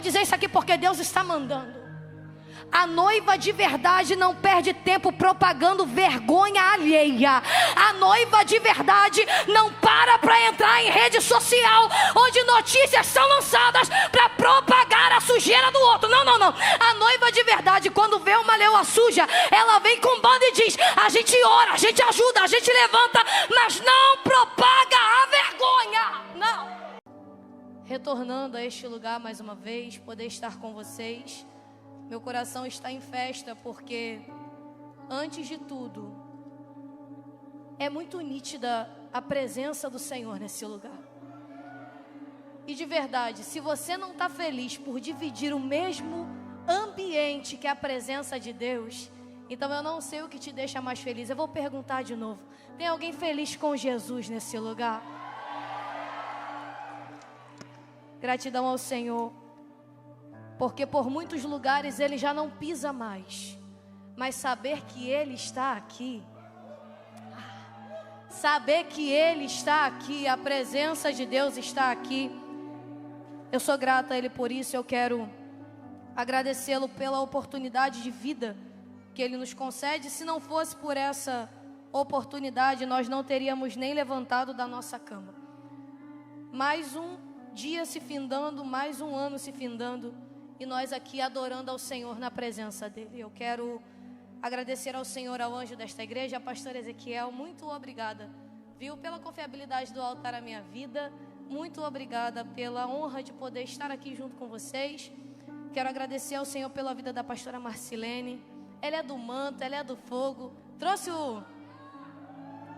dizer isso aqui porque Deus está mandando. A noiva de verdade não perde tempo propagando vergonha alheia. A noiva de verdade não para entrar em rede social onde notícias são lançadas para propagar a sujeira do outro. Não, não, não. A noiva de verdade, quando vê uma leoa suja, ela vem com banda e diz: a gente ora, a gente ajuda, a gente levanta, mas não propaga a vergonha. Não. Retornando a este lugar mais uma vez, poder estar com vocês. Meu coração está em festa porque, antes de tudo, é muito nítida a presença do Senhor nesse lugar. E de verdade, se você não está feliz por dividir o mesmo ambiente que a presença de Deus, então eu não sei o que te deixa mais feliz. Eu vou perguntar de novo: tem alguém feliz com Jesus nesse lugar? Gratidão ao Senhor, porque por muitos lugares Ele já não pisa mais, mas saber que Ele está aqui, saber que Ele está aqui, a presença de Deus está aqui, eu sou grata a Ele por isso. Eu quero agradecê-lo pela oportunidade de vida que Ele nos concede. Se não fosse por essa oportunidade, nós não teríamos nem levantado da nossa cama. Mais um dia se findando, mais um ano se findando, e nós aqui adorando ao Senhor na presença dEle. Eu quero agradecer ao Senhor, ao anjo desta igreja, a pastora Ezequiel. Muito obrigada, viu, pela confiabilidade do altar à minha vida. Muito obrigada pela honra de poder estar aqui junto com vocês. Quero agradecer ao Senhor pela vida da pastora Marcilene. Ela é do manto, ela é do fogo. Trouxe o...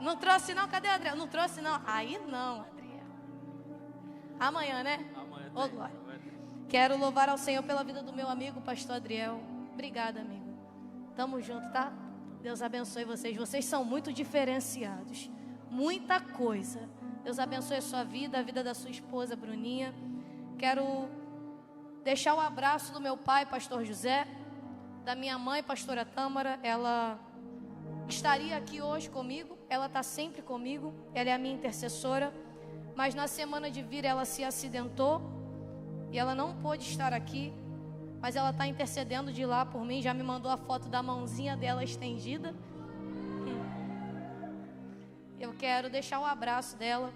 Não trouxe não? Cadê o Adriel? Não trouxe não? Aí não, Adriel. Amanhã, né? Amanhã. Ô, glória. Quero louvar ao Senhor pela vida do meu amigo, pastor Adriel. Obrigada, amigo. Tamo junto, tá? Deus abençoe vocês. Vocês são muito diferenciados. Muita coisa. Deus abençoe a sua vida, a vida da sua esposa, Bruninha. Quero deixar o abraço do meu pai, pastor José, da minha mãe, pastora Tâmara. Ela estaria aqui hoje comigo. Ela está sempre comigo. Ela é a minha intercessora. Mas na semana de vir ela se acidentou e ela não pôde estar aqui, mas ela está intercedendo de lá por mim. Já me mandou a foto da mãozinha dela estendida. Eu quero deixar o abraço dela.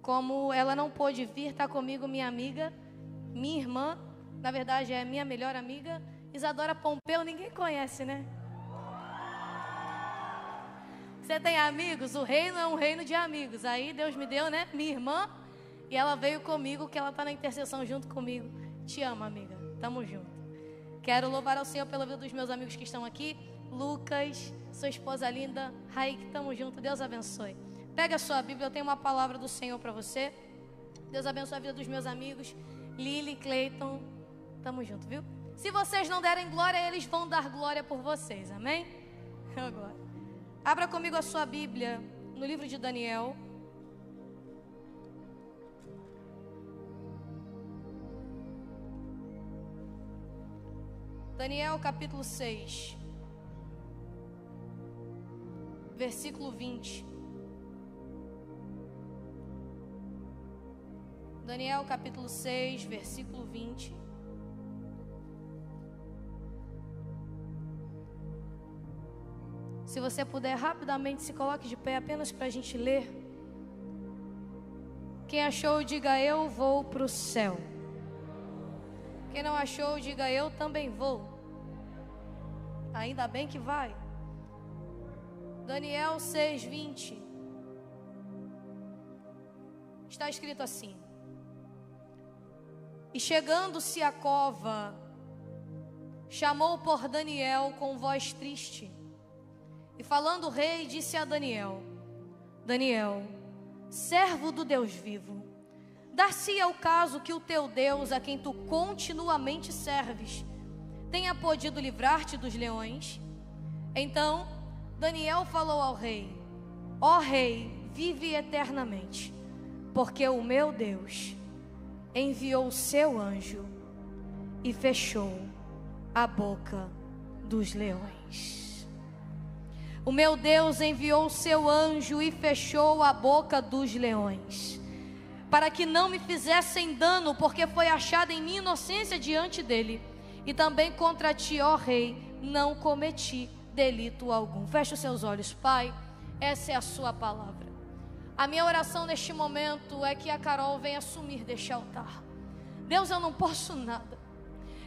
Como ela não pôde vir, está comigo minha amiga, minha irmã, na verdade é minha melhor amiga, Isadora Pompeu. Ninguém conhece, né? Você tem amigos? O reino é um reino de amigos. Aí Deus me deu, né? Minha irmã. E ela veio comigo, que ela está na intercessão junto comigo. Te amo, amiga. Tamo junto. Quero louvar ao Senhor pela vida dos meus amigos que estão aqui. Lucas, sua esposa linda. Raik, tamo junto. Deus abençoe. Pega a sua Bíblia, eu tenho uma palavra do Senhor para você. Deus abençoe a vida dos meus amigos. Lili, Cleiton. Tamo junto, viu? Se vocês não derem glória, eles vão dar glória por vocês. Amém? Agora. Abra comigo a sua Bíblia no livro de Daniel. Daniel capítulo 6, versículo 20. Daniel capítulo 6, versículo 20. Se você puder, rapidamente se coloque de pé, apenas para a gente ler. Quem achou, diga: eu vou para o céu. Quem não achou, diga: eu também vou. Ainda bem que vai. Daniel 6:20. Está escrito assim: e chegando-se à cova, chamou por Daniel com voz triste. E falando o rei, disse a Daniel: Daniel, servo do Deus vivo, dar-se-ia o caso que o teu Deus, a quem tu continuamente serves, tenha podido livrar-te dos leões? Então Daniel falou ao rei: ó rei, vive eternamente, porque o meu Deus enviou o seu anjo e fechou a boca dos leões. O meu Deus enviou o seu anjo e fechou a boca dos leões. para que não me fizessem dano, porque foi achada em mim inocência diante dele. E também contra ti, ó rei, não cometi delito algum. Feche os seus olhos, Pai, essa é a sua palavra. A minha oração neste momento é que a Carol venha assumir deste altar. Deus, eu não posso nada,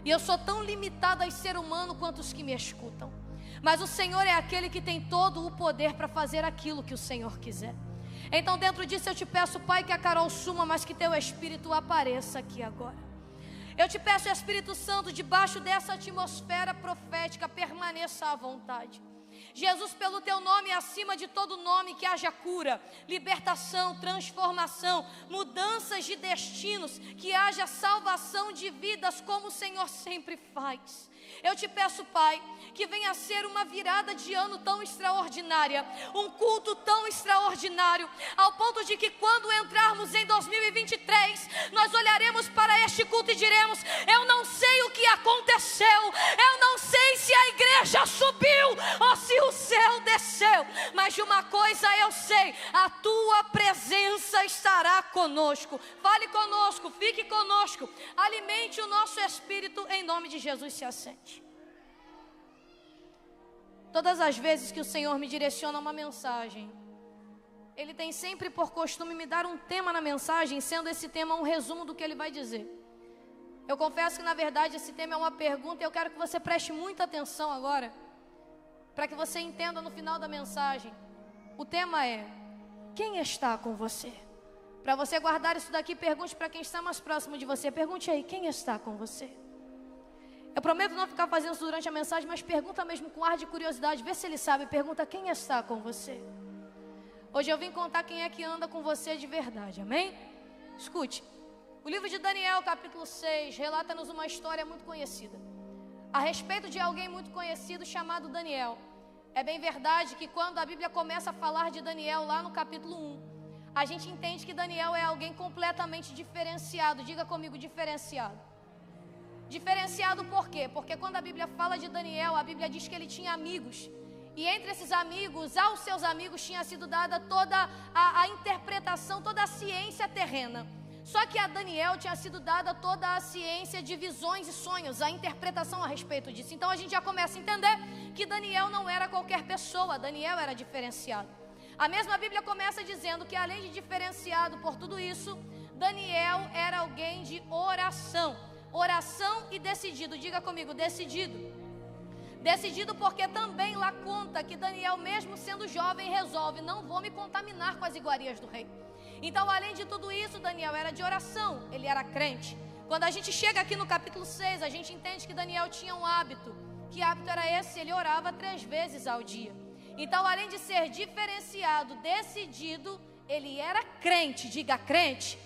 e eu sou tão limitada a ser humano quanto os que me escutam, mas o Senhor é aquele que tem todo o poder para fazer aquilo que o Senhor quiser. Então dentro disso eu te peço, Pai, que a Carol suma, mas que teu Espírito apareça aqui agora. Eu te peço, Espírito Santo, debaixo dessa atmosfera profética, permaneça à vontade. Jesus, pelo teu nome, acima de todo nome, que haja cura, libertação, transformação, mudanças de destinos, que haja salvação de vidas, como o Senhor sempre faz. Eu te peço, Pai, que venha a ser uma virada de ano tão extraordinária, um culto tão extraordinário, ao ponto de que quando entrarmos em 2023, nós olharemos para este culto e diremos: eu não sei o que aconteceu, eu não sei se a igreja subiu ou se o céu desceu, mas de uma coisa eu sei: a tua presença estará conosco. Fale conosco, fique conosco, alimente o nosso espírito, em nome de Jesus. Se assente. Todas as vezes que o Senhor me direciona uma mensagem, Ele tem sempre por costume me dar um tema na mensagem, sendo esse tema um resumo do que Ele vai dizer. Eu confesso que na verdade esse tema é uma pergunta, e eu quero que você preste muita atenção agora, para que você entenda no final da mensagem. O tema é: quem está com você? Para você guardar isso daqui, pergunte para quem está mais próximo de você. Pergunte aí: quem está com você? Eu prometo não ficar fazendo isso durante a mensagem, mas pergunta mesmo com ar de curiosidade, vê se ele sabe. Pergunta: quem está com você? Hoje eu vim contar quem é que anda com você de verdade, amém? Escute, o livro de Daniel, capítulo 6, relata-nos uma história muito conhecida, a respeito de alguém muito conhecido chamado Daniel. É bem verdade que quando a Bíblia começa a falar de Daniel lá no capítulo 1, a gente entende que Daniel é alguém completamente diferenciado. Diga comigo: diferenciado. Diferenciado por quê? Porque quando a Bíblia fala de Daniel, a Bíblia diz que ele tinha amigos, e entre esses amigos, aos seus amigos tinha sido dada toda a interpretação, toda a ciência terrena. Só que a Daniel tinha sido dada toda a ciência de visões e sonhos, a interpretação a respeito disso. Então a gente já começa a entender que Daniel não era qualquer pessoa, Daniel era diferenciado. A mesma Bíblia começa dizendo que, além de diferenciado por tudo isso, Daniel era alguém de oração. Oração e decidido. Diga comigo: decidido. Decidido porque também lá conta que Daniel, mesmo sendo jovem, resolve: não vou me contaminar com as iguarias do rei. Então, além de tudo isso, Daniel era de oração, ele era crente. Quando a gente chega aqui no capítulo 6, a gente entende que Daniel tinha um hábito. Que hábito era esse? Ele orava 3 vezes ao dia. Então, além de ser diferenciado, decidido, ele era crente. Diga: crente.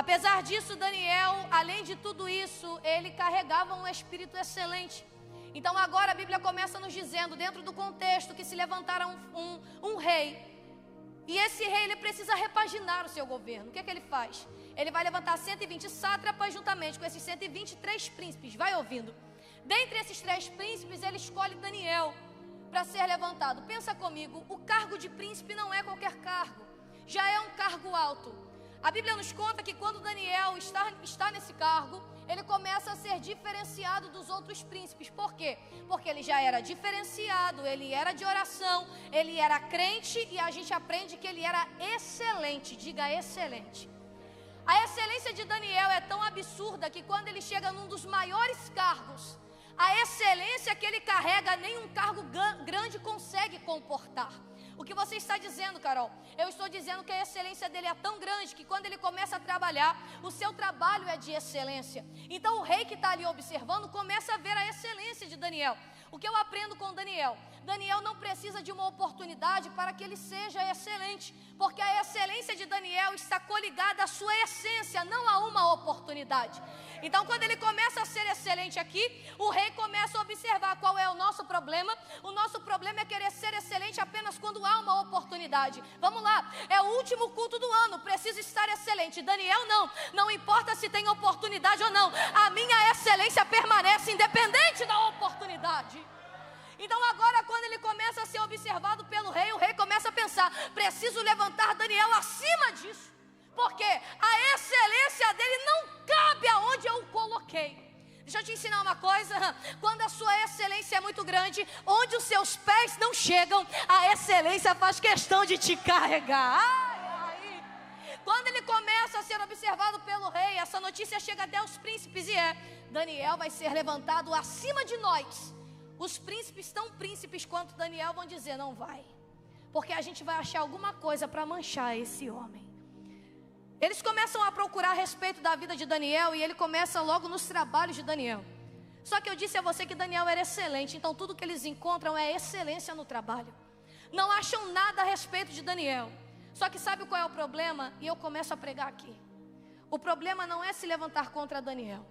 Apesar disso, Daniel, além de tudo isso, ele carregava um espírito excelente. Então agora a Bíblia começa nos dizendo, dentro do contexto, que se levantara um rei. E esse rei, ele precisa repaginar o seu governo. O que é que ele faz? Ele vai levantar 120 sátrapas juntamente com esses 123 príncipes. Vai ouvindo. Dentre esses 3 príncipes, ele escolhe Daniel para ser levantado. Pensa comigo, o cargo de príncipe não é qualquer cargo. Já é um cargo alto. A Bíblia nos conta que quando Daniel está nesse cargo, ele começa a ser diferenciado dos outros príncipes. Por quê? Porque ele já era diferenciado, ele era de oração, ele era crente, e a gente aprende que ele era excelente. Diga: excelente. A excelência de Daniel é tão absurda que quando ele chega num dos maiores cargos, a excelência que ele carrega, nenhum cargo grande consegue comportar. O que você está dizendo, Carol? Eu estou dizendo que a excelência dele é tão grande que quando ele começa a trabalhar, o seu trabalho é de excelência. Então o rei que está ali observando começa a ver a excelência de Daniel. O que eu aprendo com Daniel? Daniel não precisa de uma oportunidade para que ele seja excelente, porque a excelência de Daniel está coligada à sua essência, não a uma oportunidade. Então, quando ele começa a ser excelente aqui, o rei começa a observar qual é o nosso problema. O nosso problema é querer ser excelente apenas quando há uma oportunidade. Vamos lá, é o último culto do ano, preciso estar excelente. Daniel não importa se tem oportunidade ou não, a minha excelência permanece independente da oportunidade. Então agora, quando ele começa a ser observado pelo rei, o rei começa a pensar: preciso levantar Daniel acima disso, Porque a excelência dele não cabe aonde eu o coloquei. Deixa eu te ensinar uma coisa. Quando a sua excelência é muito grande, onde os seus pés não chegam, a excelência faz questão de te carregar. Quando ele começa a ser observado pelo rei, essa notícia chega até os príncipes e Daniel vai ser levantado acima de nós. Os príncipes, tão príncipes quanto Daniel, vão dizer: não vai, porque a gente vai achar alguma coisa para manchar esse homem. Eles começam a procurar a respeito da vida de Daniel, e ele começa logo nos trabalhos de Daniel. Só que eu disse a você que Daniel era excelente, então tudo que eles encontram é excelência no trabalho. Não acham nada a respeito de Daniel. Só que sabe qual é o problema? E eu começo a pregar aqui. O problema não é se levantar contra Daniel.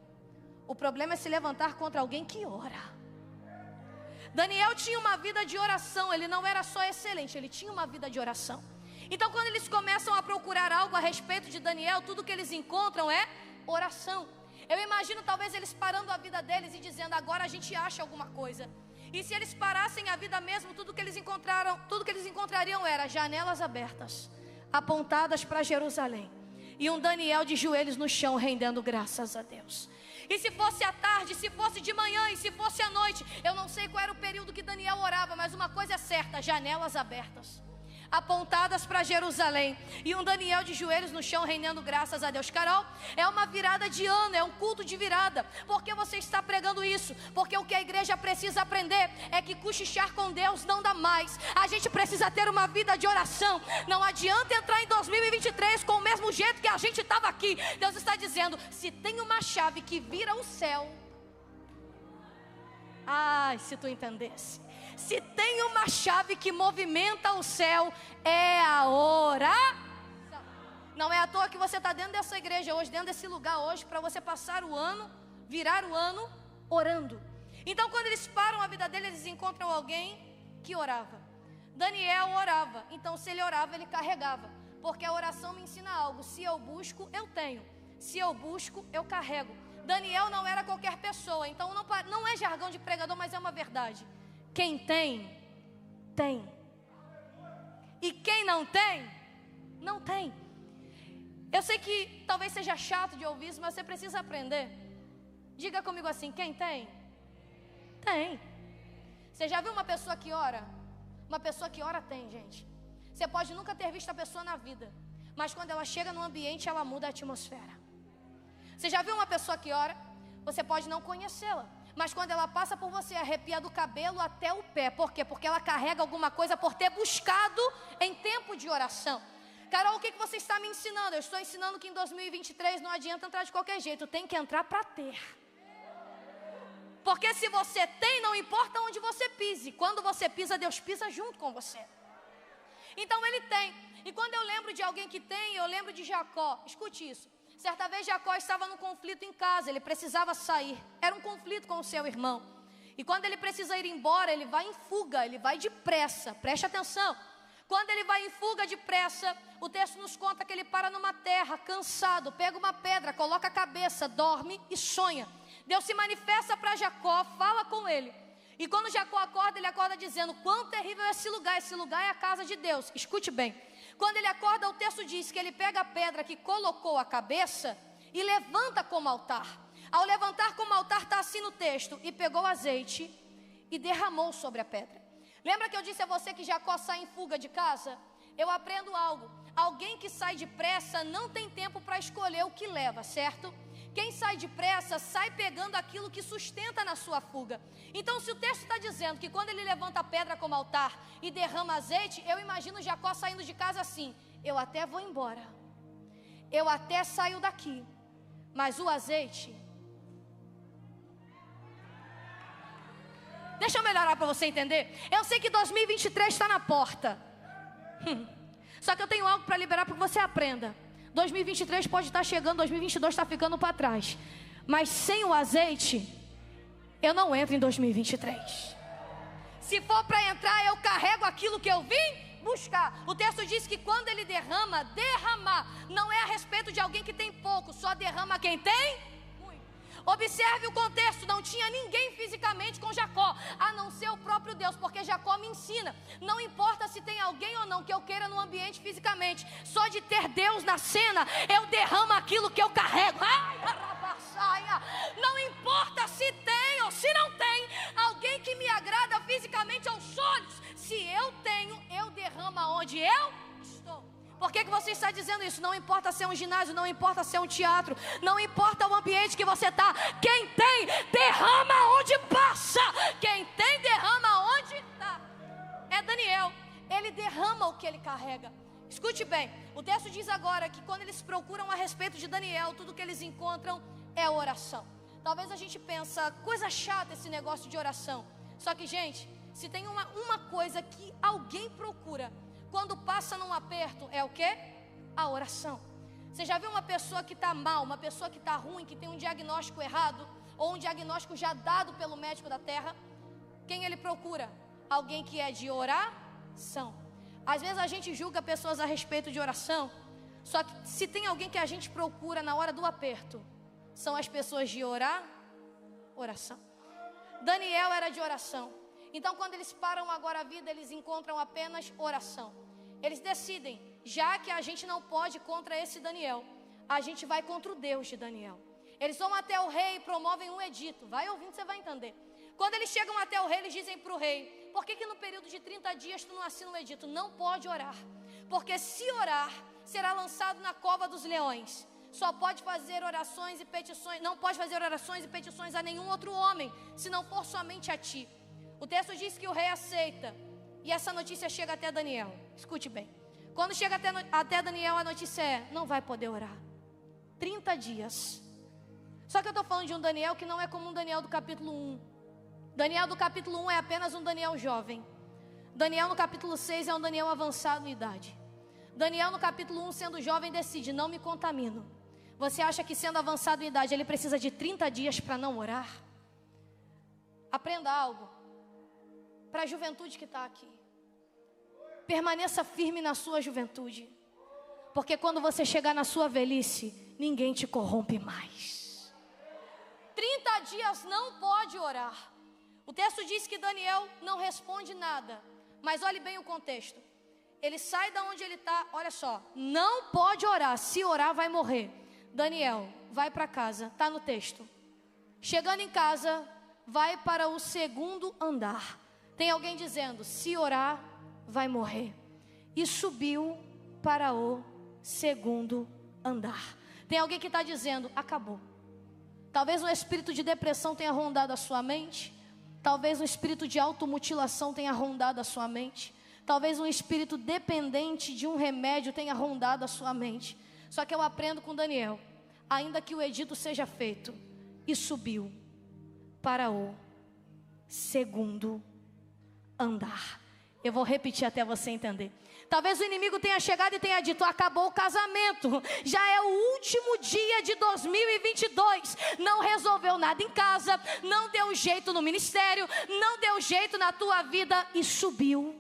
O problema é se levantar contra alguém que ora. Daniel tinha uma vida de oração. Ele não era só excelente, ele tinha uma vida de oração. Então quando eles começam a procurar algo a respeito de Daniel, tudo que eles encontram é oração. Eu imagino talvez eles parando a vida deles e dizendo: agora a gente acha alguma coisa. E se eles parassem a vida mesmo, tudo que eles encontrariam era janelas abertas, apontadas para Jerusalém, e um Daniel de joelhos no chão rendendo graças a Deus. E se fosse à tarde, se fosse de manhã e se fosse à noite, eu não sei qual era o período que Daniel orava, mas uma coisa é certa: janelas abertas, apontadas para Jerusalém, e um Daniel de joelhos no chão rendendo graças a Deus. Carol, é uma virada de ano, é um culto de virada. Por que você está pregando isso? Porque o que a igreja precisa aprender é que cochichar com Deus não dá mais. A gente precisa ter uma vida de oração. Não adianta entrar em 2023 com o mesmo jeito que a gente estava aqui. Deus está dizendo: se tem uma chave que vira o céu, ai, se tu entendesse, se tem uma chave que movimenta o céu, é a oração. Não é à toa que você está dentro dessa igreja hoje, dentro desse lugar hoje, para você passar o ano, virar o ano orando. Então quando eles param a vida dele, eles encontram alguém que orava. Daniel orava. Então se ele orava, ele carregava. Porque a oração me ensina algo: se eu busco, eu tenho. Se eu busco, eu carrego. Daniel não era qualquer pessoa. Então não é jargão de pregador, mas é uma verdade. Quem tem, tem. E quem não tem, não tem. Eu sei que talvez seja chato de ouvir isso, mas você precisa aprender. Diga comigo assim: quem tem, tem. Você já viu uma pessoa que ora? Uma pessoa que ora tem, gente. Você pode nunca ter visto a pessoa na vida, mas quando ela chega no ambiente, ela muda a atmosfera. Você já viu uma pessoa que ora? Você pode não conhecê-la, mas quando ela passa por você, arrepia do cabelo até o pé. Por quê? Porque ela carrega alguma coisa por ter buscado em tempo de oração. Carol, o que você está me ensinando? Eu estou ensinando que em 2023 não adianta entrar de qualquer jeito, tem que entrar para ter. Porque se você tem, não importa onde você pise. Quando você pisa, Deus pisa junto com você. Então ele tem. E quando eu lembro de alguém que tem, eu lembro de Jacó. Escute isso. Certa vez Jacó estava num conflito em casa, ele precisava sair. Era um conflito com o seu irmão. E quando ele precisa ir embora, ele vai em fuga, ele vai depressa. Preste atenção. Quando ele vai em fuga depressa, o texto nos conta que ele para numa terra, cansado, pega uma pedra, coloca a cabeça, dorme e sonha. Deus se manifesta para Jacó, fala com ele. E quando Jacó acorda, ele acorda dizendo: quão terrível é esse lugar é a casa de Deus. Escute bem. Quando ele acorda, o texto diz que ele pega a pedra que colocou a cabeça e levanta como altar. Ao levantar como altar, está assim no texto: e pegou azeite e derramou sobre a pedra. Lembra que eu disse a você que Jacó sai em fuga de casa? Eu aprendo algo: alguém que sai depressa não tem tempo para escolher o que leva, certo? Quem sai depressa, sai pegando aquilo que sustenta na sua fuga. Então se o texto está dizendo que quando ele levanta a pedra como altar e derrama azeite, eu imagino Jacó saindo de casa assim: eu até vou embora, eu até saio daqui, mas o azeite... Deixa eu melhorar para você entender. Eu sei que 2023 está na porta. Só que eu tenho algo para liberar para que você aprenda. 2023 pode estar chegando, 2022 está ficando para trás. Mas sem o azeite, eu não entro em 2023. Se for para entrar, eu carrego aquilo que eu vim buscar. O texto diz que quando ele derrama, derramar não é a respeito de alguém que tem pouco, só derrama quem tem muito. Observe o contexto, não tinha ninguém fisicamente com Jacó, a não ser o próprio Deus, porque Jacó me ensina, não importa se tem alguém ou não que eu queira no ambiente fisicamente, só de ter Deus na cena, eu derramo aquilo que eu carrego. Ai, arabaçaia. Não importa se tem ou se não tem alguém que me agrada fisicamente aos olhos, se eu tenho, eu derramo aonde eu estou. Por que você está dizendo isso? Não importa ser um ginásio, não importa ser um teatro, não importa o ambiente que você está. Quem tem, derrama onde passa. Quem tem, derrama onde está. É Daniel, ele derrama o que ele carrega. Escute bem, o texto diz agora que quando eles procuram a respeito de Daniel, tudo que eles encontram é oração. Talvez a gente pensa, coisa chata esse negócio de oração. Só que, gente, se tem uma coisa que alguém procura quando passa num aperto, é o quê? A oração. Você já viu uma pessoa que está mal, uma pessoa que está ruim, que tem um diagnóstico errado, ou um diagnóstico já dado pelo médico da terra? Quem ele procura? Alguém que é de oração. Às vezes a gente julga pessoas a respeito de oração, só que se tem alguém que a gente procura na hora do aperto, são as pessoas de oração. Daniel era de oração. Então quando eles param agora a vida, eles encontram apenas oração. Eles decidem, já que a gente não pode contra esse Daniel, a gente vai contra o Deus de Daniel. Eles vão até o rei e promovem um edito. Vai ouvindo, você vai entender. Quando eles chegam até o rei, eles dizem para o rei: por que no período de 30 dias tu não assina um edito? Não pode orar, porque se orar, será lançado na cova dos leões. Só pode fazer orações e petições, não pode fazer orações e petições a nenhum outro homem, se não for somente a ti. O texto diz que o rei aceita, e essa notícia chega até Daniel. Escute bem, quando chega até Daniel, a notícia é: não vai poder orar, 30 dias. Só que eu estou falando de um Daniel que não é como um Daniel do capítulo 1. Daniel do capítulo 1 é apenas um Daniel jovem. Daniel no capítulo 6 é um Daniel avançado em idade. Daniel no capítulo 1, sendo jovem, decide: não me contamino. Você acha que sendo avançado em idade, ele precisa de 30 dias para não orar? Aprenda algo para a juventude que está aqui. Permaneça firme na sua juventude, porque quando você chegar na sua velhice, ninguém te corrompe mais. 30 dias não pode orar. O texto diz que Daniel não responde nada, mas olhe bem o contexto. Ele sai da onde ele está, olha só, não pode orar, se orar vai morrer. Daniel vai para casa, está no texto. Chegando em casa, vai para o segundo andar. Tem alguém dizendo: se orar vai morrer. E subiu para o segundo andar. Tem alguém que está dizendo: acabou. Talvez um espírito de depressão tenha rondado a sua mente. Talvez um espírito de automutilação tenha rondado a sua mente. Talvez um espírito dependente de um remédio tenha rondado a sua mente. Só que eu aprendo com Daniel: ainda que o edito seja feito, e subiu para o segundo andar. Eu vou repetir até você entender. Talvez o inimigo tenha chegado e tenha dito: acabou o casamento, já é o último dia de 2022, não resolveu nada em casa, não deu jeito no ministério, não deu jeito na tua vida, e subiu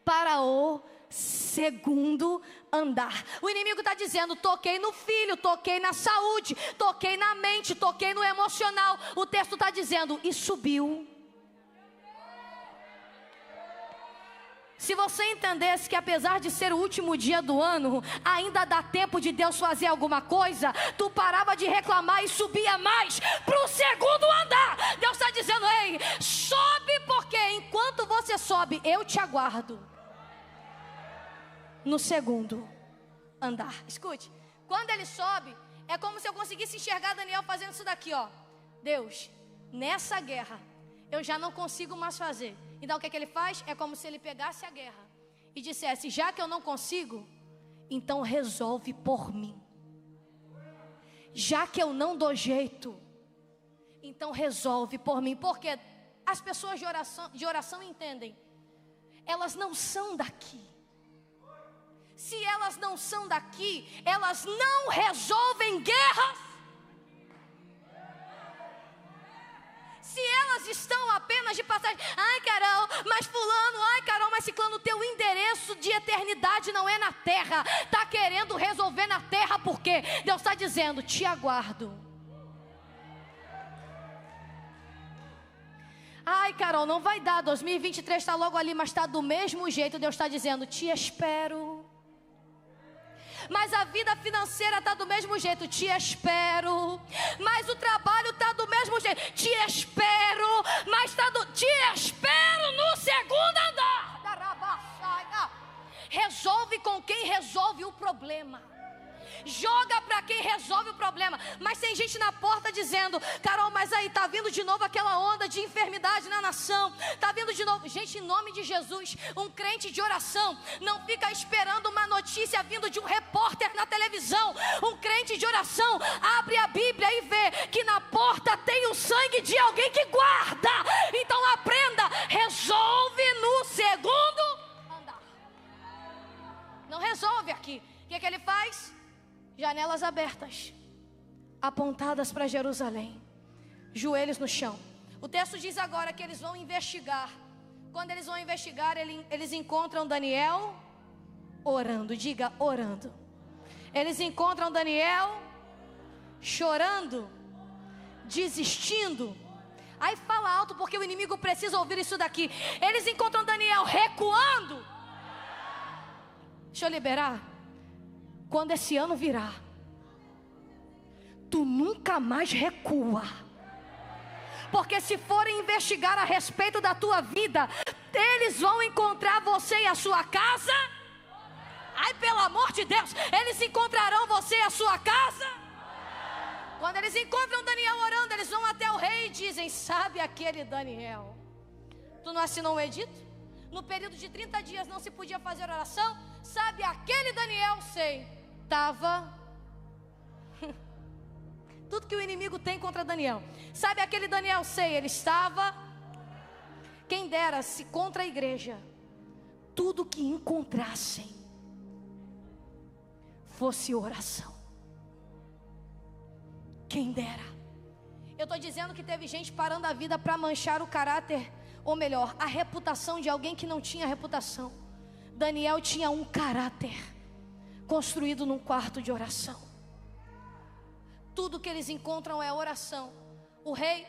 para o segundo andar. O inimigo está dizendo: toquei no filho, toquei na saúde, toquei na mente, toquei no emocional. O texto está dizendo: e subiu. Se você entendesse que apesar de ser o último dia do ano, ainda dá tempo de Deus fazer alguma coisa, tu parava de reclamar e subia mais para o segundo andar. Deus está dizendo: ei, sobe, porque enquanto você sobe, eu te aguardo no segundo andar. Escute, quando ele sobe, é como se eu conseguisse enxergar Daniel fazendo isso daqui, ó. Deus, nessa guerra eu já não consigo mais fazer. Então o que ele faz? É como se ele pegasse a guerra e dissesse: já que eu não consigo, então resolve por mim. Já que eu não dou jeito, então resolve por mim. Porque as pessoas de oração entendem, elas não são daqui. Se elas não são daqui, elas não resolvem guerras. Se elas elas estão apenas de passagem. Ai, Carol, mas fulano, ai, Carol, mas ciclano, teu endereço de eternidade não é na terra. Está querendo resolver na terra, porque Deus está dizendo, te aguardo. Ai, Carol, não vai dar, 2023 está logo ali, mas está do mesmo jeito. Deus está dizendo, te espero. Mas a vida financeira está do mesmo jeito, te espero. Mas o trabalho está do mesmo jeito, te espero. Mas te espero no segundo andar da Rabaçaia. Resolve com quem resolve o problema. Joga para quem resolve o problema. Mas tem gente na porta dizendo, Carol, mas aí tá vindo de novo aquela onda de enfermidade na nação. Tá vindo de novo. Gente, em nome de Jesus, um crente de oração não fica esperando uma notícia vindo de um repórter na televisão. Um crente de oração abre a Bíblia e vê que na porta tem o sangue de alguém que guarda. Então aprenda, resolve no segundo andar. Não resolve aqui. O que ele faz? Janelas abertas, apontadas para Jerusalém, joelhos no chão. O texto diz agora que eles vão investigar. Quando eles vão investigar, eles encontram Daniel orando. Diga, orando. Eles encontram Daniel chorando, desistindo. Aí fala alto, porque o inimigo precisa ouvir isso daqui. Eles encontram Daniel recuando. Deixa eu liberar. Quando esse ano virar, tu nunca mais recua. Porque se forem investigar a respeito da tua vida, eles vão encontrar você e a sua casa. Ai, pelo amor de Deus, eles encontrarão você e a sua casa. Quando eles encontram Daniel orando, eles vão até o rei e dizem, sabe aquele Daniel? Tu não assinou um edito? No período de 30 dias não se podia fazer oração? Sabe aquele Daniel? Sei. Estava tudo que o inimigo tem contra Daniel. Sabe aquele Daniel? Sei, ele estava. Quem dera se contra a igreja tudo que encontrassem fosse oração. Quem dera. Eu estou dizendo que teve gente parando a vida para manchar o caráter, ou melhor, a reputação de alguém que não tinha reputação. Daniel tinha um caráter construído num quarto de oração. Tudo que eles encontram é oração. O rei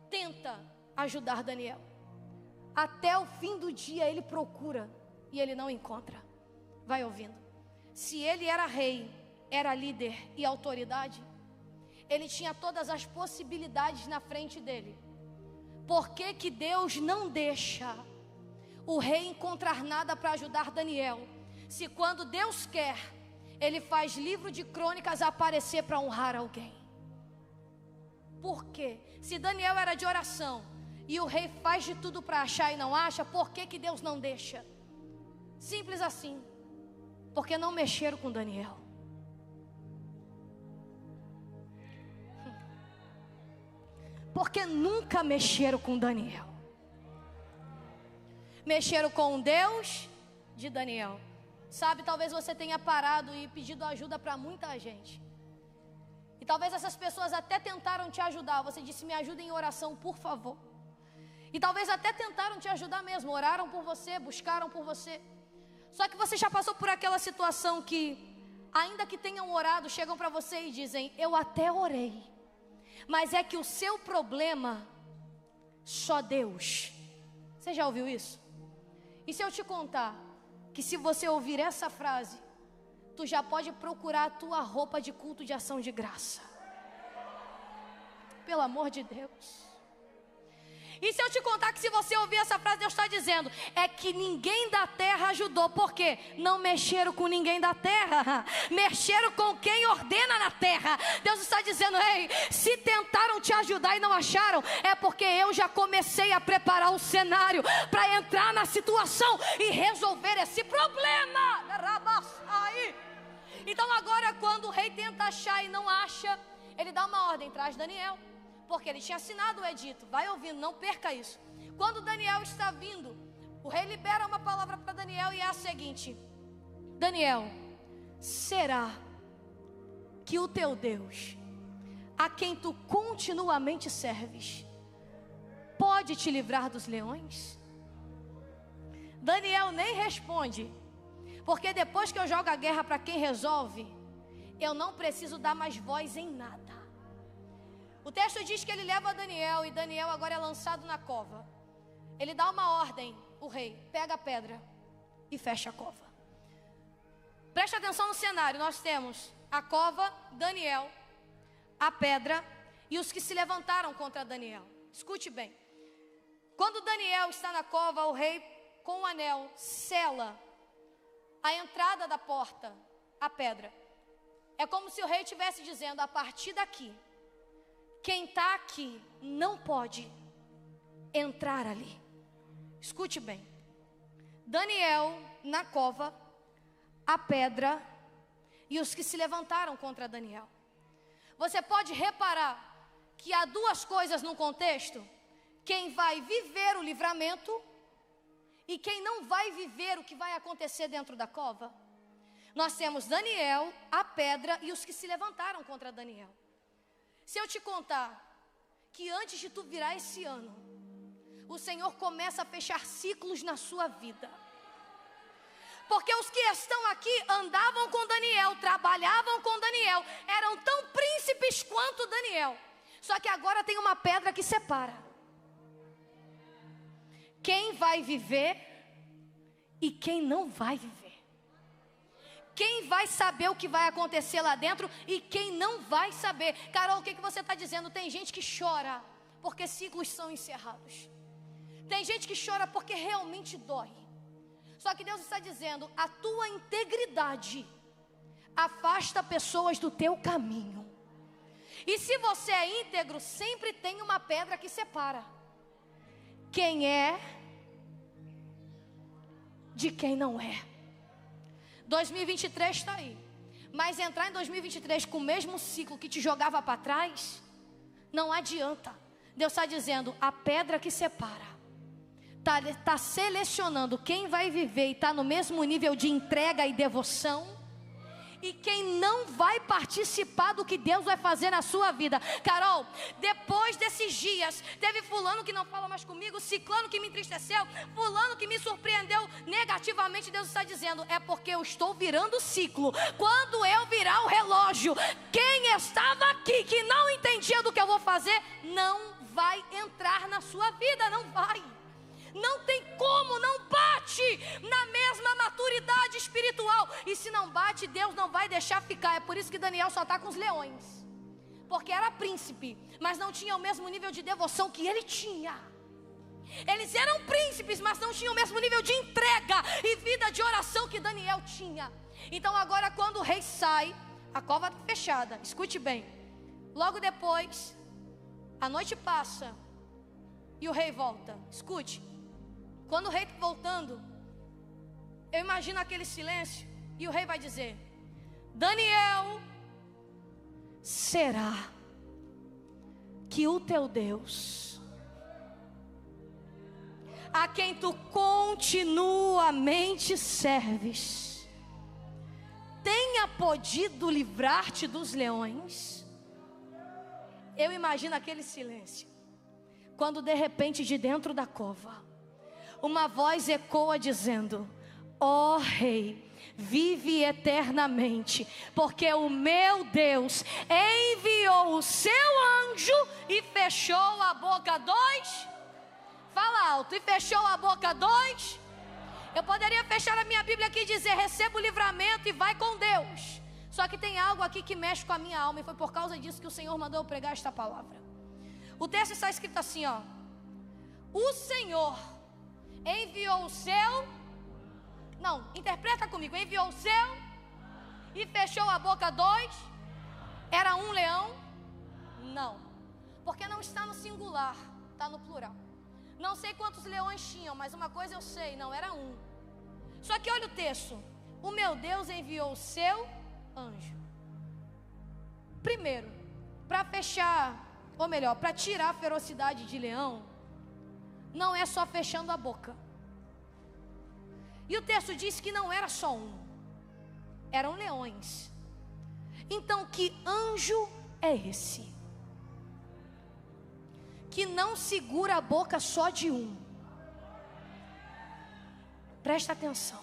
tenta ajudar Daniel. Até o fim do dia ele procura e ele não encontra. Vai ouvindo. Se ele era rei, era líder e autoridade, ele tinha todas as possibilidades na frente dele. Por que que Deus não deixa o rei encontrar nada para ajudar Daniel? Se quando Deus quer, Ele faz livro de crônicas aparecer para honrar alguém. Por quê? Se Daniel era de oração e o rei faz de tudo para achar e não acha, por que que Deus não deixa? Simples assim. Porque não mexeram com Daniel. Porque nunca mexeram com Daniel. Mexeram com o Deus de Daniel. Sabe, talvez você tenha parado e pedido ajuda para muita gente. E talvez essas pessoas até tentaram te ajudar. Você disse, me ajuda em oração, por favor. E talvez até tentaram te ajudar mesmo. Oraram por você, buscaram por você. Só que você já passou por aquela situação que, ainda que tenham orado, chegam para você e dizem, eu até orei, mas é que o seu problema, só Deus. Você já ouviu isso? E se eu te contar que se você ouvir essa frase, tu já pode procurar a tua roupa de culto de ação de graça. Pelo amor de Deus. E se eu te contar que se você ouvir essa frase, Deus está dizendo, é que ninguém da terra ajudou. Por quê? Não mexeram com ninguém da terra, mexeram com quem ordena na terra. Deus está dizendo, ei, se tentaram te ajudar e não acharam, é porque eu já comecei a preparar o cenário para entrar na situação e resolver esse problema. Então agora, quando o rei tenta achar e não acha, ele dá uma ordem, traz Daniel. Porque ele tinha assinado o edito. Vai ouvindo, não perca isso. Quando Daniel está vindo, o rei libera uma palavra para Daniel e é a seguinte: Daniel, será que o teu Deus, a quem tu continuamente serves, pode te livrar dos leões? Daniel nem responde, porque depois que eu jogo a guerra para quem resolve, eu não preciso dar mais voz em nada. O texto diz que ele leva Daniel, e Daniel agora é lançado na cova. Ele dá uma ordem, o rei pega a pedra e fecha a cova. Preste atenção no cenário, nós temos a cova, Daniel, a pedra e os que se levantaram contra Daniel. Escute bem, quando Daniel está na cova, o rei com o anel sela a entrada da porta, a pedra. É como se o rei estivesse dizendo: a partir daqui, quem está aqui não pode entrar ali. Escute bem, Daniel na cova, a pedra e os que se levantaram contra Daniel. Você pode reparar que há duas coisas no contexto: quem vai viver o livramento e quem não vai viver o que vai acontecer dentro da cova. Nós temos Daniel, a pedra e os que se levantaram contra Daniel. Se eu te contar que antes de tu virar esse ano, o Senhor começa a fechar ciclos na sua vida. Porque os que estão aqui andavam com Daniel, trabalhavam com Daniel, eram tão príncipes quanto Daniel. Só que agora tem uma pedra que separa quem vai viver e quem não vai viver. Quem vai saber o que vai acontecer lá dentro e quem não vai saber. Carol, o que você está dizendo? Tem gente que chora porque ciclos são encerrados. Tem gente que chora porque realmente dói. Só que Deus está dizendo: a tua integridade afasta pessoas do teu caminho. E se você é íntegro, sempre tem uma pedra que separa quem é de quem não é. 2023 está aí, mas entrar em 2023 com o mesmo ciclo que te jogava para trás, não adianta. Deus está dizendo: a pedra que separa está selecionando quem vai viver e está no mesmo nível de entrega e devoção, e quem não vai participar do que Deus vai fazer na sua vida. Carol, depois desses dias, teve fulano que não fala mais comigo, ciclano que me entristeceu, fulano que me surpreendeu negativamente. Deus está dizendo: é porque eu estou virando o ciclo. Quando eu virar o relógio, quem estava aqui que não entendia do que eu vou fazer, não vai entrar na sua vida, não vai. Não tem como, não bate na mesma maturidade espiritual. E se não bate, Deus não vai deixar ficar. É por isso que Daniel só está com os leões, porque era príncipe, mas não tinha o mesmo nível de devoção que ele tinha. Eles eram príncipes, mas não tinham o mesmo nível de entrega e vida de oração que Daniel tinha. Então agora, quando o rei sai, a cova está fechada. Escute bem, logo depois a noite passa e o rei volta. Escute, quando o rei está voltando, eu imagino aquele silêncio, e o rei vai dizer: Daniel, será que o teu Deus, a quem tu continuamente serves, tenha podido livrar-te dos leões? Eu imagino aquele silêncio, quando de repente de dentro da cova uma voz ecoa dizendo: ó rei, vive eternamente, porque o meu Deus enviou o seu anjo e fechou a boca dos... Fala alto. E fechou a boca dos... Eu poderia fechar a minha Bíblia aqui e dizer: receba o livramento e vai com Deus. Só que tem algo aqui que mexe com a minha alma, e foi por causa disso que o Senhor mandou eu pregar esta palavra. O texto está escrito assim, ó: o Senhor enviou o seu... Não, interpreta comigo. Enviou o seu e fechou a boca dos... Era um leão? Não, porque não está no singular, está no plural. Não sei quantos leões tinham, mas uma coisa eu sei, não era um. Só que olha o texto: o meu Deus enviou o seu anjo. Primeiro, para fechar, ou melhor, para tirar a ferocidade de leão, não é só fechando a boca. E o texto diz que não era só um, eram leões. Então que anjo é esse? que não segura a boca só de um. Presta atenção.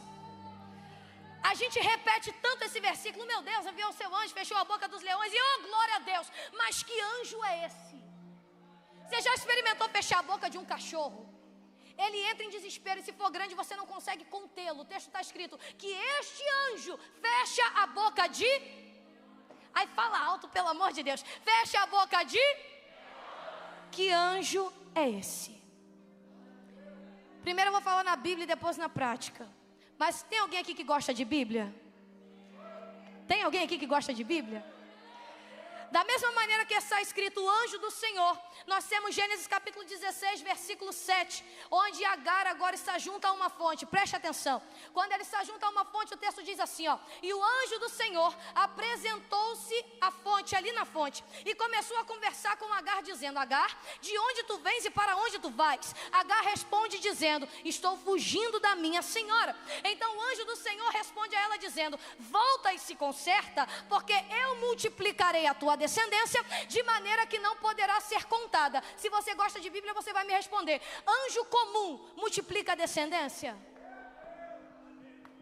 A gente repete tanto esse versículo: meu Deus, enviou o seu anjo, fechou a boca dos leões, e oh, glória a Deus. Mas que anjo é esse? Você já experimentou fechar a boca de um cachorro? Ele entra em desespero, e se for grande você não consegue contê-lo. O texto está escrito que este anjo fecha a boca de... Aí fala alto, pelo amor de Deus. Fecha a boca de... Que anjo é esse? Primeiro eu vou falar na Bíblia e depois na prática. Mas tem alguém aqui que gosta de Bíblia? Tem alguém aqui que gosta de Bíblia? Da mesma maneira que está escrito o anjo do Senhor, nós temos Gênesis capítulo 16, versículo 7, onde Agar agora está junto a uma fonte. Preste atenção. Quando ele está junto a uma fonte, o texto diz assim, ó: e o anjo do Senhor apresentou-se à fonte, ali na fonte, e começou a conversar com Agar, dizendo: Agar, de onde tu vens e para onde tu vais? Agar responde dizendo: estou fugindo da minha senhora. Então o anjo do Senhor responde a ela dizendo: volta e se conserta, porque eu multiplicarei a tua descendência de maneira que não poderá ser contada. Se você gosta de Bíblia, você vai me responder: anjo comum multiplica a descendência?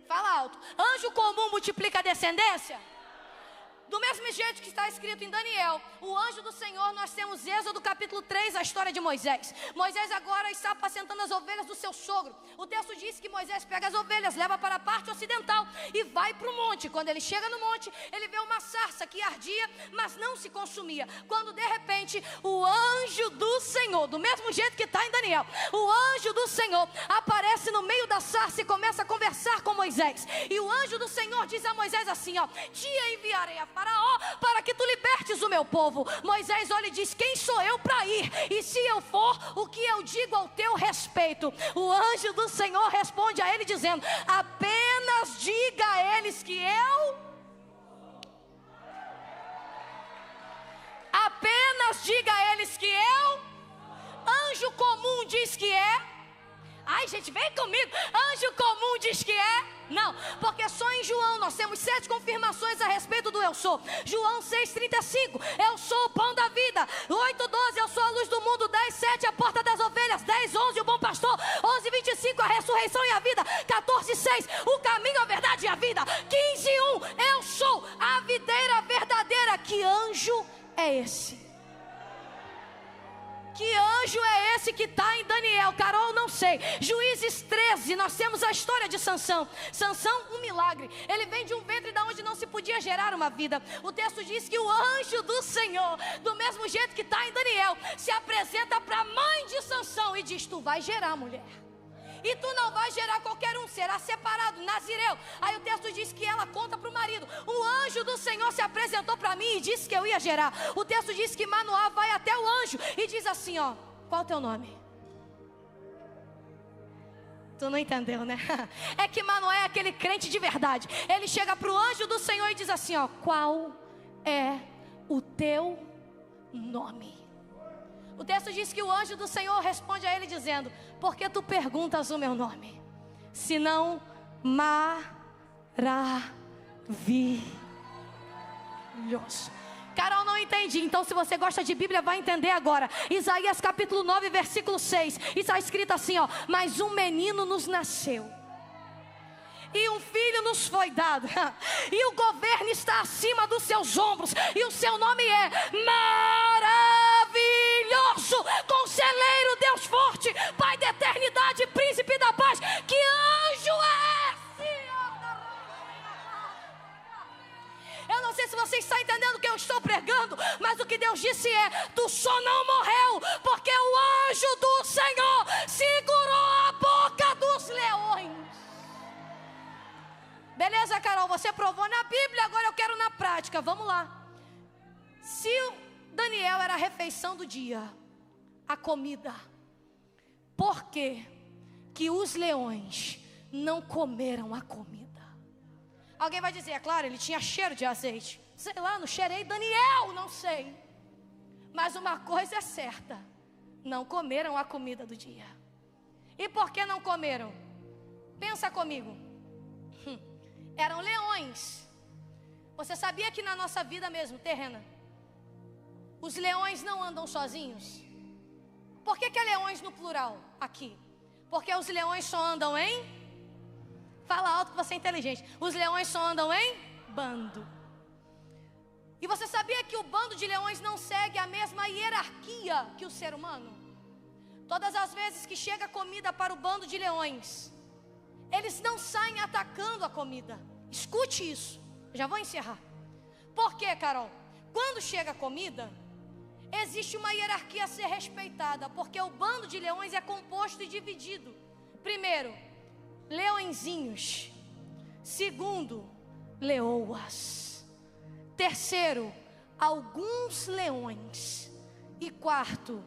Fala alto. Anjo comum multiplica a descendência? Do mesmo jeito que está escrito em Daniel, o anjo do Senhor, nós temos Êxodo capítulo 3, a história de Moisés. Moisés agora está apacentando as ovelhas do seu sogro. O texto diz que Moisés pega as ovelhas, leva para a parte ocidental e vai para o monte. Quando ele chega no monte, ele vê uma sarça que ardia, mas não se consumia. Quando de repente o anjo do Senhor, do mesmo jeito que está em Daniel, o anjo do Senhor aparece no meio da sarça e começa a conversar com Moisés. E o anjo do Senhor diz a Moisés assim, ó: te enviarei a Faraó para que tu libertes o meu povo. Moisés olha e diz: quem sou eu para ir? E se eu for, o que eu digo ao teu respeito? O anjo do Senhor responde a ele dizendo: apenas diga a eles que apenas diga a eles que anjo comum diz que é. Ai, gente, vem comigo. Anjo comum diz que é? Não, porque só em João nós temos 7 confirmações a respeito do eu sou. João 6,35, eu sou o pão da vida. 8,12, eu sou a luz do mundo. 10,7, a porta das ovelhas. 10,11, o bom pastor. 11,25, a ressurreição e a vida. 14,6, o caminho, a verdade e a vida. 15,1, eu sou a videira verdadeira. Que anjo é esse? Que anjo é esse que está em Daniel? Carol, não sei. Juízes 13, nós temos a história de Sansão. Sansão, um milagre. Ele vem de um ventre da onde não se podia gerar uma vida. O texto diz que o anjo do Senhor, do mesmo jeito que está em Daniel, se apresenta para a mãe de Sansão e diz: tu vai gerar, mulher. E tu não vai gerar qualquer um, será separado, nazireu. Aí o texto diz que ela conta para o marido: o anjo do Senhor se apresentou para mim e disse que eu ia gerar. O texto diz que Manoá vai até o anjo e diz assim, ó: qual é o teu nome? Tu não entendeu, né? É que Manoá é aquele crente de verdade. Ele chega para o anjo do Senhor e diz assim, ó: qual é o teu nome? O texto diz que o anjo do Senhor responde a ele dizendo: por que tu perguntas o meu nome? Senão maravilhoso. Carol, não entendi. Então se você gosta de Bíblia, vai entender agora. Isaías capítulo 9, versículo 6. Está escrito assim, ó: mas um menino nos nasceu, e um filho nos foi dado, e o governo está acima dos seus ombros, e o seu nome é Maravilhoso, Conselheiro, Deus Forte, Pai da Eternidade, Príncipe da Paz. Que anjo é esse? Eu não sei se você está entendendo o que eu estou pregando, mas o que Deus disse é: tu só não morreu porque o anjo do Senhor segurou a boca dos leões. Beleza, Carol, você provou na Bíblia, agora eu quero na prática. Vamos lá. Se o Daniel era a refeição do dia, a comida, por que que os leões não comeram a comida? Alguém vai dizer: é claro, ele tinha cheiro de azeite. Sei lá, não cheirei Daniel, não sei. Mas uma coisa é certa: não comeram a comida do dia. E por que não comeram? Pensa comigo. Eram leões. Você sabia que na nossa vida mesmo, terrena, os leões não andam sozinhos? Por que é leões no plural aqui? Porque os leões só andam em... Fala alto que você é inteligente. Os leões só andam em bando. E você sabia que o bando de leões não segue a mesma hierarquia que o ser humano? Todas as vezes que chega comida para o bando de leões, eles não saem atacando a comida. Escute isso. Eu já vou encerrar. Por quê, Carol? Quando chega comida, existe uma hierarquia a ser respeitada, porque o bando de leões é composto e dividido. Primeiro, leõezinhos. Segundo, leoas. Terceiro, alguns leões. E quarto,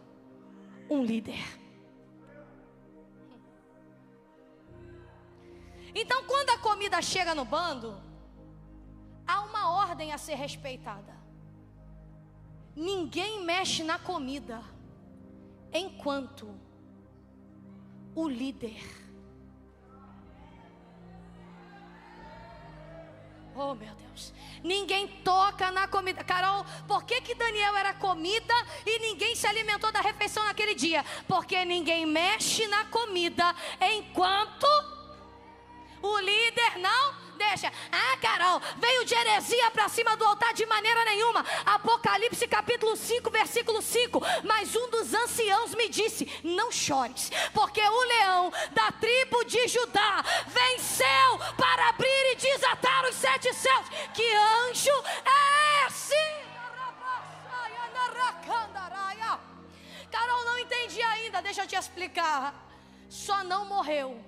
um líder. Então, quando a comida chega no bando, há uma ordem a ser respeitada. Ninguém mexe na comida enquanto o líder... Oh, meu Deus. Ninguém toca na comida. Carol, por que Daniel era comida e ninguém se alimentou da refeição naquele dia? Porque ninguém mexe na comida enquanto o líder não deixa. Ah, Carol, veio de heresia para cima do altar de maneira nenhuma. Apocalipse capítulo 5, versículo 5. Mas um dos anciãos me disse: não chores, porque o leão da tribo de Judá venceu para abrir e desatar os 7 céus. Que anjo é esse? Carol, não entendi ainda, deixa eu te explicar. Só não morreu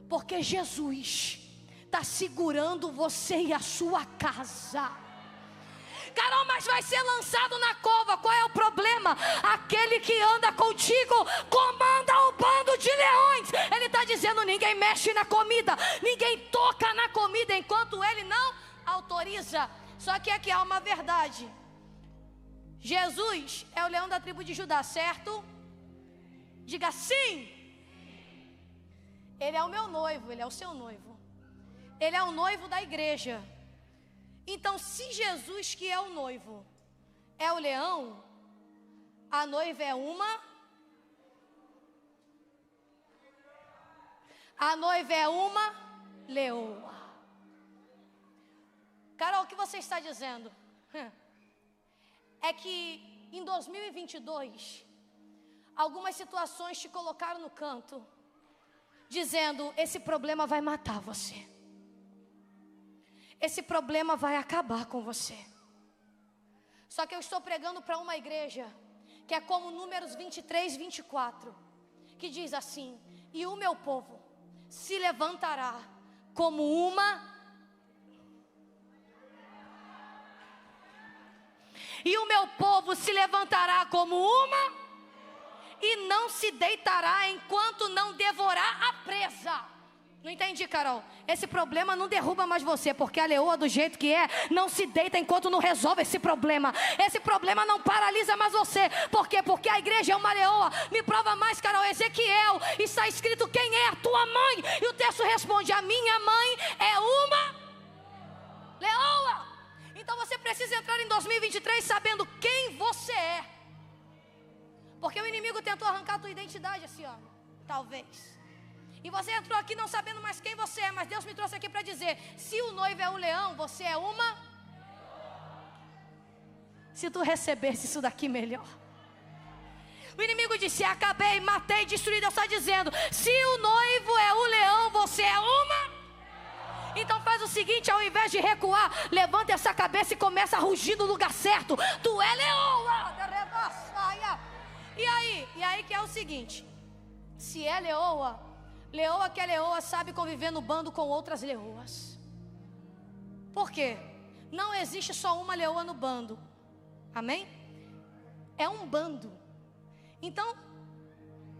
porque Jesus está segurando você e a sua casa. Carol, mas vai ser lançado na cova. Qual é o problema? Aquele que anda contigo comanda o bando de leões. Ele está dizendo: ninguém mexe na comida, ninguém toca na comida enquanto ele não autoriza. Só que aqui há uma verdade. Jesus é o leão da tribo de Judá, certo? Diga sim. Ele é o meu noivo, ele é o seu noivo. Ele é o noivo da igreja. Então, se Jesus, que é o noivo, é o leão, a noiva é uma. A noiva é uma leoa. Carol, o que você está dizendo? É que em 2022, algumas situações te colocaram no canto, dizendo: esse problema vai matar você. Esse problema vai acabar com você. Só que eu estou pregando para uma igreja que é como Números 23, 24, que diz assim: e o meu povo se levantará como uma... E o meu povo se levantará como uma... e não se deitará enquanto não devorar a presa. Não entendi, Carol. Esse problema não derruba mais você, porque a leoa, do jeito que é, não se deita enquanto não resolve esse problema. Esse problema não paralisa mais você. Por quê? Porque a igreja é uma leoa. Me prova mais, Carol. Ezequiel, está escrito: quem é a tua mãe? E o texto responde: a minha mãe é uma leoa. Então você precisa entrar em 2023 sabendo quem você é. Porque o inimigo tentou arrancar a tua identidade esse ano, talvez. E você entrou aqui não sabendo mais quem você é. Mas Deus me trouxe aqui para dizer: se o noivo é um leão, você é uma... Se tu recebesse isso daqui, melhor. O inimigo disse: acabei, matei, destruí. Deus está dizendo: se o noivo é o leão, você é uma... Então faz o seguinte: ao invés de recuar, levanta essa cabeça e começa a rugir no lugar certo. Tu é leoa. E aí que é o seguinte: se é leoa, leoa que é leoa sabe conviver no bando com outras leoas. Por quê? Não existe só uma leoa no bando. Amém? É um bando. Então,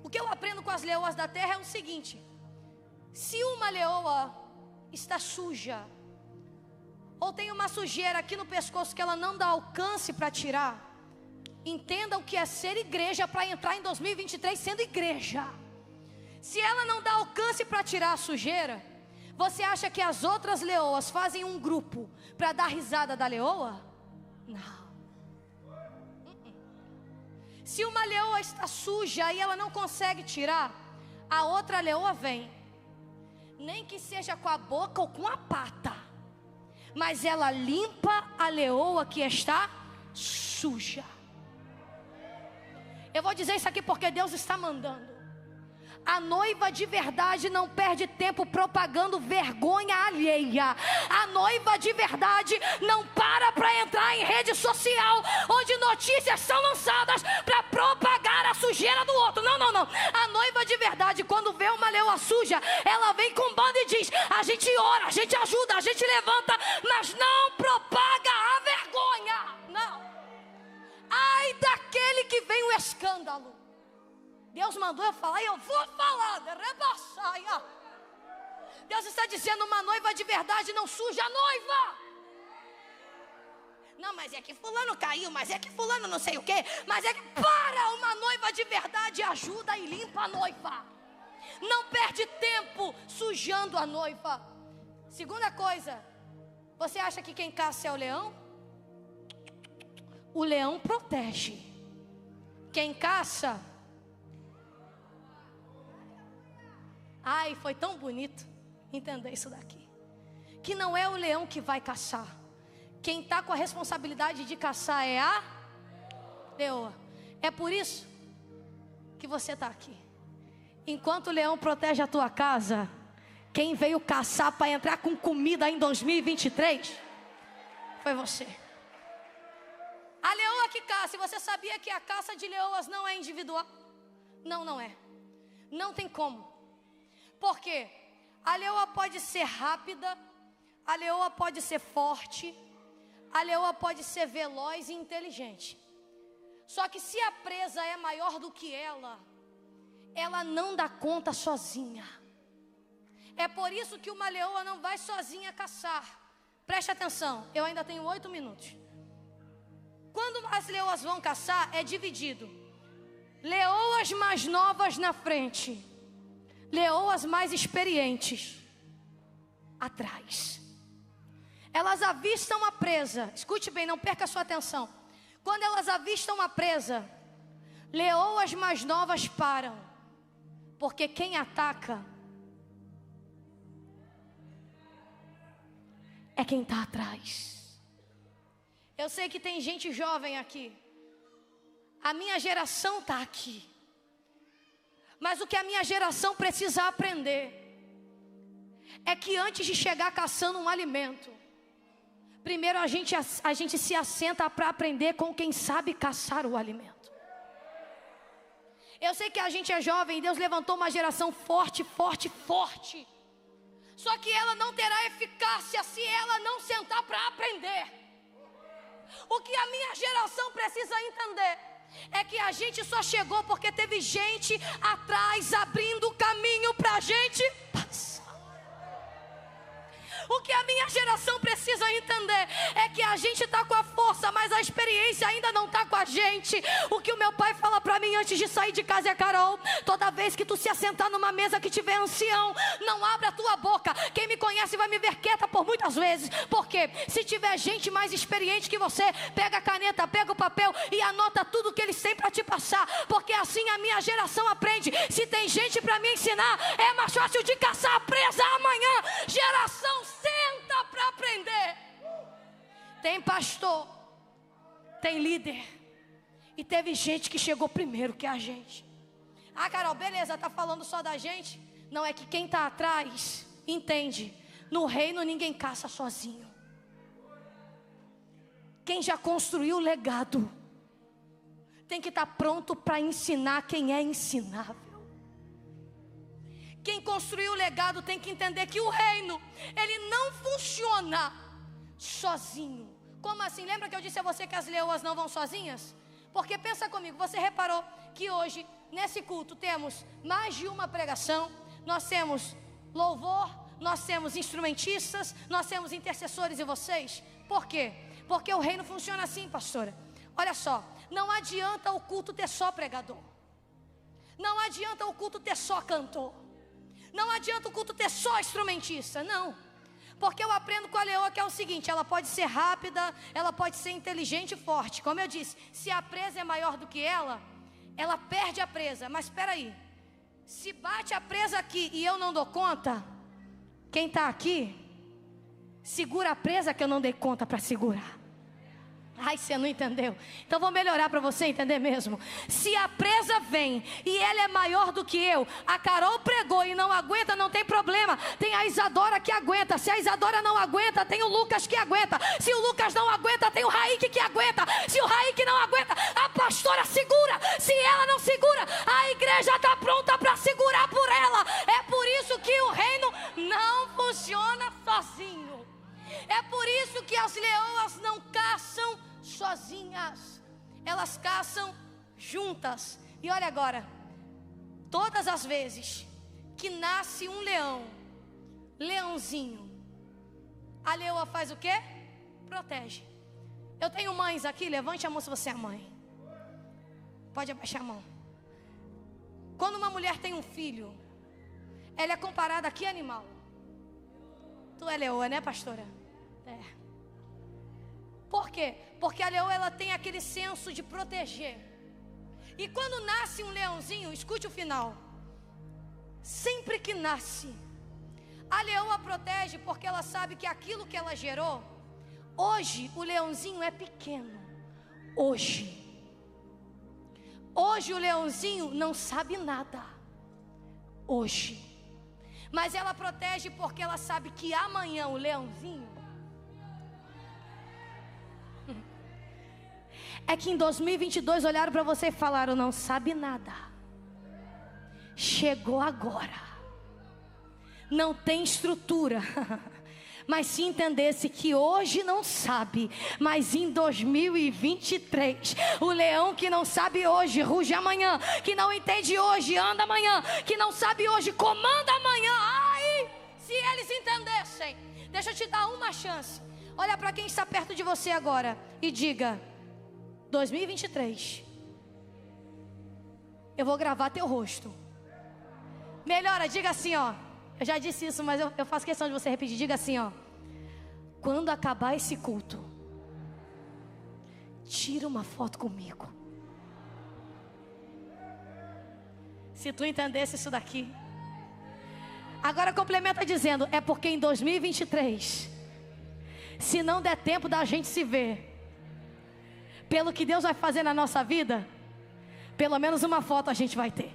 o que eu aprendo com as leoas da terra é o seguinte: se uma leoa está suja, ou tem uma sujeira aqui no pescoço que ela não dá alcance para tirar, entenda o que é ser igreja para entrar em 2023 sendo igreja. Se ela não dá alcance para tirar a sujeira, você acha que as outras leoas fazem um grupo para dar risada da leoa? Não. Se uma leoa está suja e ela não consegue tirar, a outra leoa vem, nem que seja com a boca ou com a pata, mas ela limpa a leoa que está suja. Eu vou dizer isso aqui porque Deus está mandando. A noiva de verdade não perde tempo propagando vergonha alheia. A noiva de verdade não para entrar em rede social onde notícias são lançadas para propagar a sujeira do outro. Não, não, não. A noiva de verdade, quando vê uma leoa suja, ela vem com banda e diz: a gente ora, a gente ajuda, a gente levanta, mas não propaga a vergonha. Não. Ai daquele que vem o escândalo. Deus mandou eu falar e eu vou falar. Deus está dizendo: uma noiva de verdade não suja a noiva. Não, mas é que fulano caiu, mas é que fulano não sei o quê, mas é que uma noiva de verdade ajuda e limpa a noiva. Não perde tempo sujando a noiva. Segunda coisa, você acha que quem caça é o leão? O leão protege. Quem caça... Ai, foi tão bonito entender isso daqui. Que não é o leão que vai caçar. Quem está com a responsabilidade de caçar é a leoa. É por isso que você está aqui. Enquanto o leão protege a tua casa, quem veio caçar para entrar com comida em 2023 foi você. A leoa que caça, e você sabia que a caça de leoas não é individual? Não, não é. Não tem como. Por quê? A leoa pode ser rápida, a leoa pode ser forte, a leoa pode ser veloz e inteligente. Só que se a presa é maior do que ela não dá conta sozinha. É por isso que uma leoa não vai sozinha caçar. Preste atenção, eu ainda tenho 8 minutos. Quando as leoas vão caçar, é dividido: leoas mais novas na frente, leoas mais experientes atrás. Elas avistam a presa. Escute bem, não perca a sua atenção. Quando elas avistam a presa, leoas mais novas param, porque quem ataca é quem está atrás. Eu sei que tem gente jovem aqui. A minha geração está aqui. Mas o que a minha geração precisa aprender é que antes de chegar caçando um alimento, primeiro a gente se assenta para aprender com quem sabe caçar o alimento. Eu sei que a gente é jovem e Deus levantou uma geração forte, forte, forte. Só que ela não terá eficácia se ela não sentar para aprender. O que a minha geração precisa entender é que a gente só chegou porque teve gente atrás abrindo o caminho para a gente passar. O que a minha geração precisa entender é que a gente está com a força, mas a experiência ainda não está com a gente. O que o meu pai fala para mim antes de sair de casa é: Carol, toda vez que tu se assentar numa mesa que tiver ancião, não abra a tua boca. Quem me conhece vai me ver quieta por muitas vezes. Porque se tiver gente mais experiente que você, pega a caneta, pega o papel e anota tudo que eles têm para te passar. Porque assim a minha geração aprende. Se tem gente para me ensinar, é mais fácil de caçar a presa amanhã. Geração senta para aprender. Tem pastor, tem líder, e teve gente que chegou primeiro que a gente. Ah, Carol, beleza, tá falando só da gente? Não, é que quem tá atrás entende. No reino ninguém caça sozinho. Quem já construiu o legado tem que estar pronto para ensinar quem é ensinável. Quem construiu o legado tem que entender que o reino, ele não funciona sozinho. Como assim? Lembra que eu disse a você que as leoas não vão sozinhas? Porque pensa comigo, você reparou que hoje, nesse culto, temos mais de uma pregação. Nós temos louvor, nós temos instrumentistas, nós temos intercessores e vocês. Por quê? Porque o reino funciona assim, pastora. Olha só, não adianta o culto ter só pregador. Não adianta o culto ter só cantor. Não adianta o culto ter só instrumentista, não. Porque eu aprendo com a leoa que é o seguinte: ela pode ser rápida, ela pode ser inteligente e forte. Como eu disse, se a presa é maior do que ela ela perde a presa. Mas espera aí, se bate a presa aqui e eu não dou conta, quem está aqui segura a presa que eu não dei conta para segurar. Ai, você não entendeu. Então vou melhorar para você entender mesmo. Se a presa vem e ela é maior do que eu, a Carol pregou e não aguenta, não tem problema. Tem a Isadora que aguenta. Se a Isadora não aguenta, tem o Lucas que aguenta. Se o Lucas não aguenta, tem o Raik que aguenta. Se o Raik não aguenta, a pastora segura. Se ela não segura, a igreja está pronta para segurar por ela. É por isso que o reino não funciona sozinho. É por isso que as leoas não caçam sozinhas, elas caçam juntas. E olha agora, todas as vezes que nasce um leãozinho, a leoa faz o quê? Protege. Eu tenho mães aqui, levante a mão se você é mãe. Pode abaixar a mão. Quando uma mulher tem um filho, ela é comparada a que animal? Tu é leoa, né, pastora? É. Por quê? Porque a leoa, ela tem aquele senso de proteger. E quando nasce um leãozinho, escute o final. Sempre que nasce, a leoa protege porque ela sabe que aquilo que ela gerou, hoje o leãozinho é pequeno. Hoje o leãozinho não sabe nada. Hoje. Mas ela protege porque ela sabe que amanhã o leãozinho... É que em 2022 olharam para você e falaram: não sabe nada. Chegou agora. Não tem estrutura. Mas se entendesse que hoje não sabe, mas em 2023, o leão que não sabe hoje, ruge amanhã. Que não entende hoje, anda amanhã. Que não sabe hoje, comanda amanhã. Ai, se eles entendessem. Deixa eu te dar uma chance. Olha para quem está perto de você agora e diga: 2023, eu vou gravar teu rosto. Melhora, diga assim, ó. Eu já disse isso, mas eu faço questão de você repetir. Diga assim, ó: quando acabar esse culto, tira uma foto comigo. Se tu entendesse isso daqui. Agora complementa dizendo: é porque em 2023, se não der tempo da gente se ver, pelo que Deus vai fazer na nossa vida, pelo menos uma foto a gente vai ter.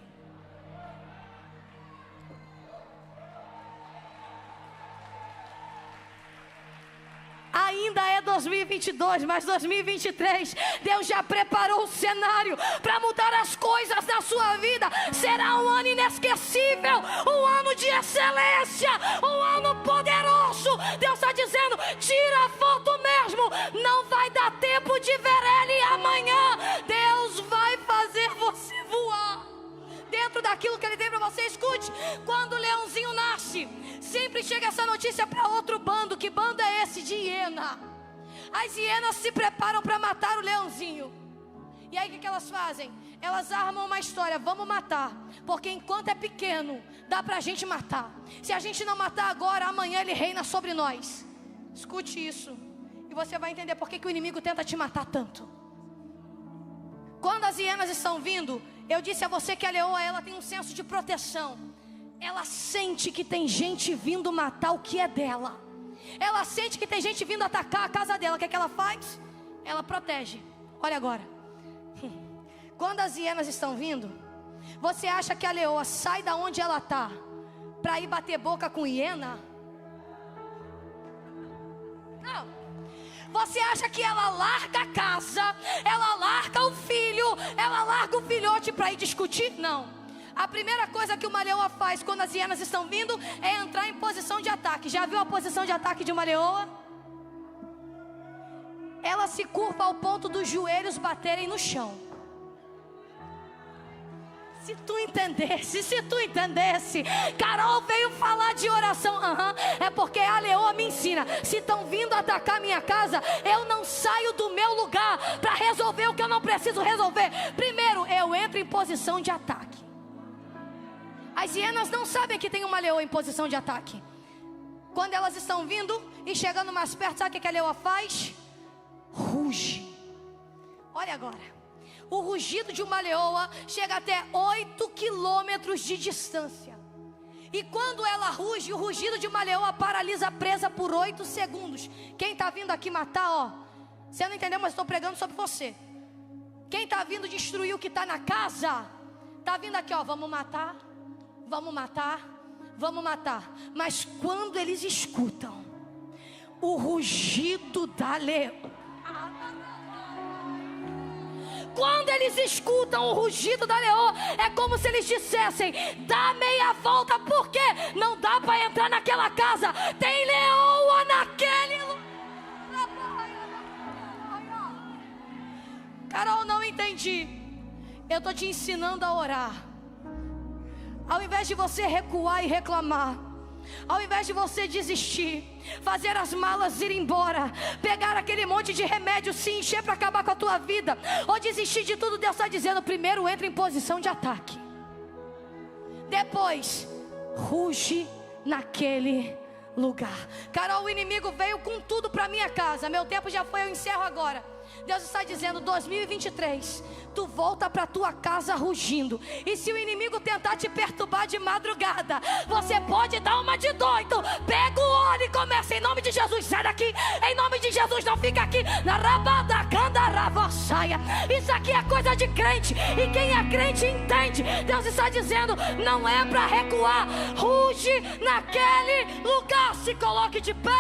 Ainda é 2022, mas 2023, Deus já preparou o cenário para mudar as coisas na sua vida. Será um ano inesquecível, um ano de excelência, um ano poderoso. Deus está dizendo: tira a foto mesmo, não vai dar tempo de ver ele amanhã. Deus vai fazer você voar dentro daquilo que ele tem para você. Escute, quando o leãozinho nasce, sempre chega essa notícia para outro bando. Que bando é esse? De hiena. As hienas se preparam para matar o leãozinho. E aí o que elas fazem? Elas armam uma história: vamos matar, porque enquanto é pequeno, dá para a gente matar. Se a gente não matar agora, amanhã ele reina sobre nós. Escute isso, e você vai entender por que o inimigo tenta te matar tanto. Quando as hienas estão vindo, eu disse a você que a leoa, ela tem um senso de proteção. Ela sente que tem gente vindo matar o que é dela. Ela sente que tem gente vindo atacar a casa dela. O que é que ela faz? Ela protege. Olha agora. Quando as hienas estão vindo, você acha que a leoa sai da onde ela está para ir bater boca com hiena? Não. Você acha que ela larga a casa, ela larga o filho, ela larga o filhote para ir discutir? Não. A primeira coisa que uma leoa faz quando as hienas estão vindo é entrar em posição de ataque. Já viu a posição de ataque de uma leoa? Ela se curva ao ponto dos joelhos baterem no chão. Se tu entendesse, Carol veio falar de oração. É porque a leoa me ensina: se estão vindo atacar minha casa, eu não saio do meu lugar para resolver o que eu não preciso resolver. Primeiro, eu entro em posição de ataque. As hienas não sabem que tem uma leoa em posição de ataque. Quando elas estão vindo e chegando mais perto, sabe o que a leoa faz? Ruge. Olha agora. o rugido de uma leoa chega até 8 quilômetros de distância. E quando ela ruge, o rugido de uma leoa paralisa a presa por 8 segundos. Quem está vindo aqui matar, ó, você não entendeu, mas estou pregando sobre você. Quem está vindo destruir o que está na casa, está vindo aqui, ó, vamos matar, vamos matar, vamos matar. Mas quando eles escutam o rugido da leoa, quando eles escutam o rugido da leoa, é como se eles dissessem: dá meia volta, porque não dá para entrar naquela casa, tem leoa naquele lugar. Carol, não entendi. Eu estou te ensinando a orar. Ao invés de você recuar e reclamar, ao invés de você desistir, fazer as malas ir embora, pegar aquele monte de remédio, se encher para acabar com a tua vida, ou desistir de tudo, Deus está dizendo: primeiro entra em posição de ataque, depois ruge naquele lugar. Carol, o inimigo veio com tudo para minha casa. Meu tempo já foi, eu encerro agora. Deus está dizendo: 2023, tu volta para tua casa rugindo. E se o inimigo tentar te perturbar de madrugada, você pode dar uma de doido. Pega o óleo e começa em nome de Jesus. Sai daqui, em nome de Jesus, não fica aqui. Na rabada, candaravaçaia. Isso aqui é coisa de crente, e quem é crente entende. Deus está dizendo: não é para recuar, ruge naquele lugar. Se coloque de pé.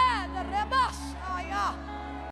Rebaçaia.